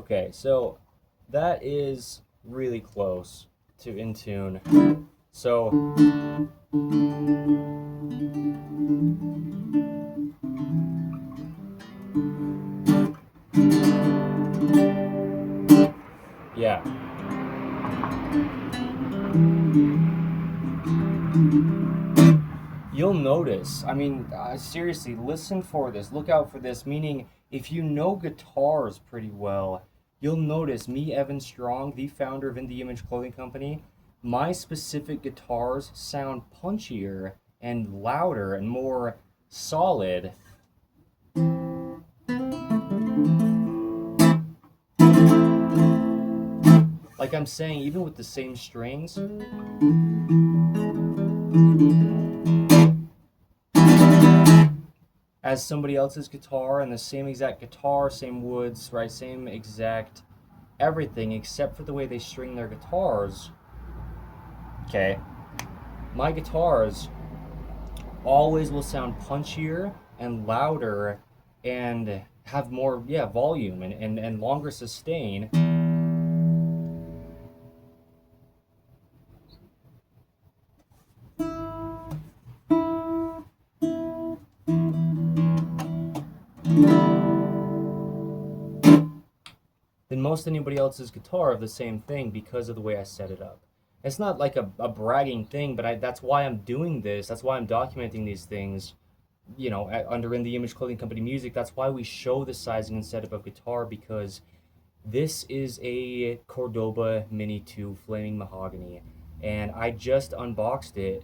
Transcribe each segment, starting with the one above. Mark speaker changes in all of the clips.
Speaker 1: Okay, so that is really close to in tune. So, yeah, you'll notice. I mean, seriously, listen for this. Look out for this. Meaning, if you know guitars pretty well, you'll notice me, Evan Strong, the founder of In the Image Clothing Company, my specific guitars sound punchier and louder and more solid. Like I'm saying, even with the same strings, as somebody else's guitar, and the same exact guitar, same woods, right? Same exact everything except for the way they string their guitars. Okay. My guitars always will sound punchier and louder and have more, yeah, volume and longer sustain. Than most anybody else's guitar of the same thing because of the way I set it up. It's not like a bragging thing, but that's why I'm doing this. That's why I'm documenting these things, under In the Image Clothing Company music. That's why we show the sizing and setup of guitar, because this is a Cordoba Mini 2 Flaming Mahogany, and I just unboxed it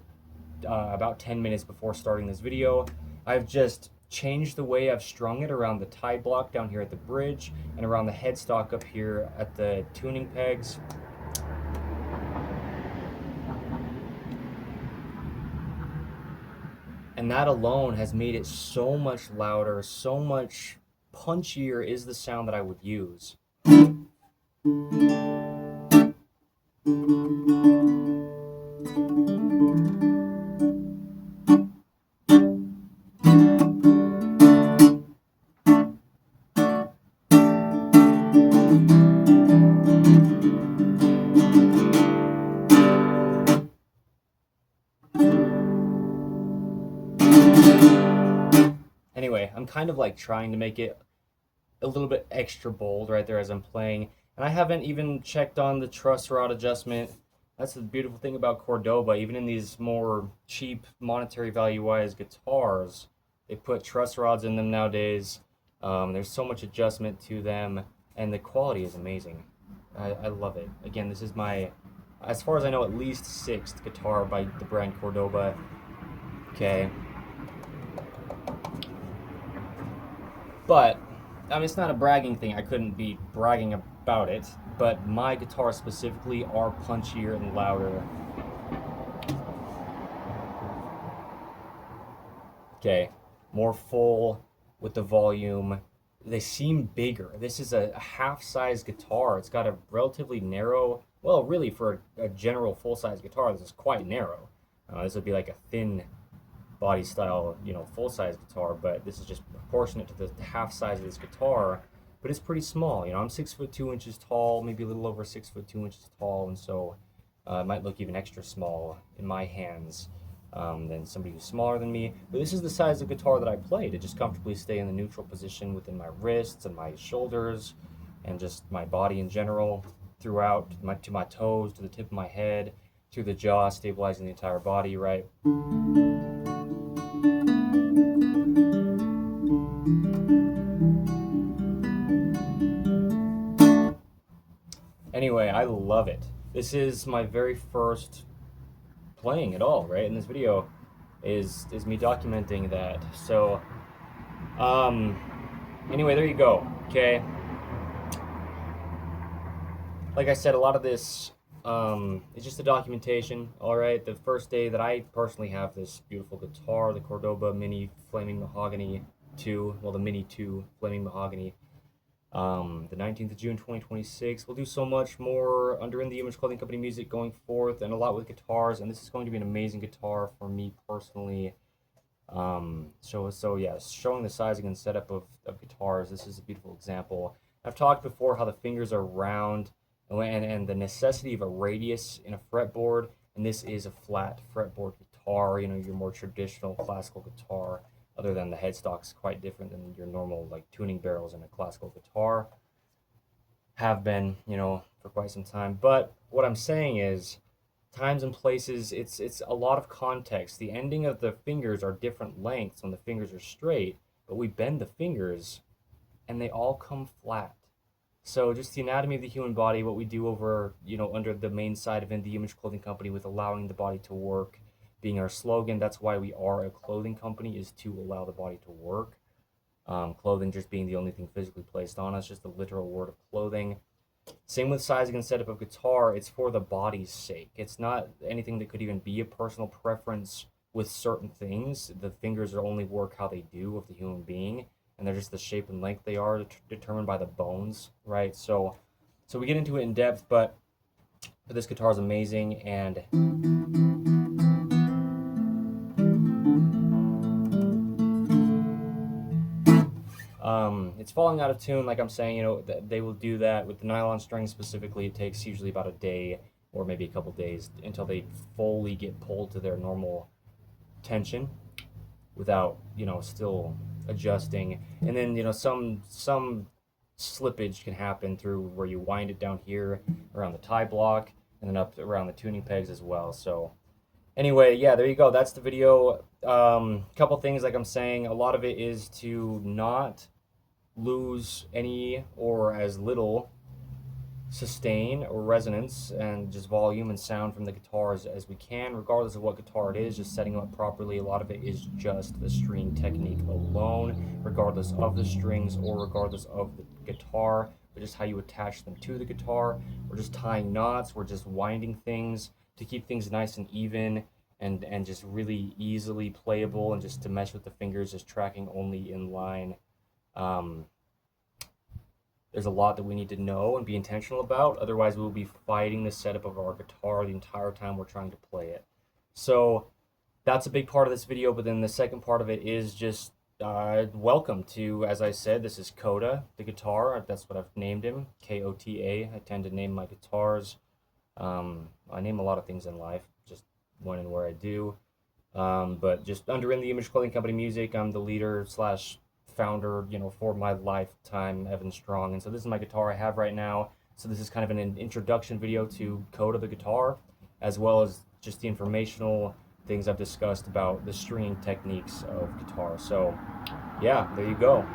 Speaker 1: about 10 minutes before starting this video. I've just changed the way I've strung it around the tie block down here at the bridge and around the headstock up here at the tuning pegs. And that alone has made it so much louder, so much punchier is the sound that I would use. Anyway, I'm kind of like trying to make it a little bit extra bold right there as I'm playing. And I haven't even checked on the truss rod adjustment. That's the beautiful thing about Cordoba. Even in these more cheap monetary value-wise guitars, they put truss rods in them nowadays. There's so much adjustment to them, and the quality is amazing. I love it. Again, this is my, as far as I know, at least sixth guitar by the brand Cordoba. Okay. But I mean, it's not a bragging thing. I couldn't be bragging about it. But my guitars specifically are punchier and louder. Okay, more full with the volume. They seem bigger. This is a half-size guitar. It's got a relatively narrow, well, really for a general full-size guitar, this is quite narrow. This would be like a thin body style, full-size guitar, but this is just proportionate to the half size of this guitar. But it's pretty small. I'm 6'2" tall, maybe a little over 6'2" tall, and so it might look even extra small in my hands than somebody who's smaller than me. But this is the size of guitar that I play to just comfortably stay in the neutral position within my wrists and my shoulders and just my body in general throughout, to my toes, to the tip of my head, through the jaw, stabilizing the entire body, right? Anyway, I love it. This is my very first playing at all, right? In this video is me documenting that. So, anyway, there you go. Okay. Like I said, a lot of this is just a documentation. All right. The first day that I personally have this beautiful guitar, the Cordoba Mini Flaming Mahogany 2, well, the Mini 2 Flaming Mahogany. The 19th of June 2026. We'll do so much more under In the Image Clothing Company music going forth, and a lot with guitars, and this is going to be an amazing guitar for me personally. So yeah, showing the sizing and setup of guitars, this is a beautiful example. I've talked before how the fingers are round and the necessity of a radius in a fretboard, and this is a flat fretboard guitar, your more traditional classical guitar, other than the headstock's quite different than your normal like tuning barrels in a classical guitar. Have been, for quite some time. But what I'm saying is times and places, it's a lot of context. The ending of the fingers are different lengths when the fingers are straight, but we bend the fingers and they all come flat. So just the anatomy of the human body, what we do over, under the main side of the Image Clothing Company with allowing the body to work being our slogan. That's why we are a clothing company, is to allow the body to work. Clothing just being the only thing physically placed on us, just the literal word of clothing. Same with sizing and setup of guitar. It's for the body's sake. It's not anything that could even be a personal preference with certain things. The fingers are only work how they do of the human being, and they're just the shape and length they are determined by the bones, right? So we get into it in depth, but this guitar is amazing, and it's falling out of tune, like I'm saying. They will do that with the nylon strings specifically. It takes usually about a day or maybe a couple days until they fully get pulled to their normal tension without, still adjusting. And then, some slippage can happen through where you wind it down here around the tie block and then up around the tuning pegs as well. So anyway, yeah, there you go. That's the video. Couple things, like I'm saying, a lot of it is to not lose any or as little sustain or resonance and just volume and sound from the guitars as we can, regardless of what guitar it is. Just setting them up properly. A lot of it is just the string technique alone, regardless of the strings or regardless of the guitar, but just how you attach them to the guitar. We're just tying knots, we're just winding things to keep things nice and even, and just really easily playable, and just to mesh with the fingers, just tracking only in line. There's a lot that we need to know and be intentional about. Otherwise, we'll be fighting the setup of our guitar the entire time we're trying to play it. So that's a big part of this video. But then the second part of it is just welcome to, as I said, this is Kota, the guitar. That's what I've named him, Kota. I tend to name my guitars. I name a lot of things in life, just when and where I do. But just under In The Image Clothing Company Music, I'm the leader slash founder, for my lifetime, Evan Strong. And so this is my guitar I have right now. So this is kind of an introduction video to Kota the guitar, as well as just the informational things I've discussed about the stringing techniques of guitar. So yeah, there you go.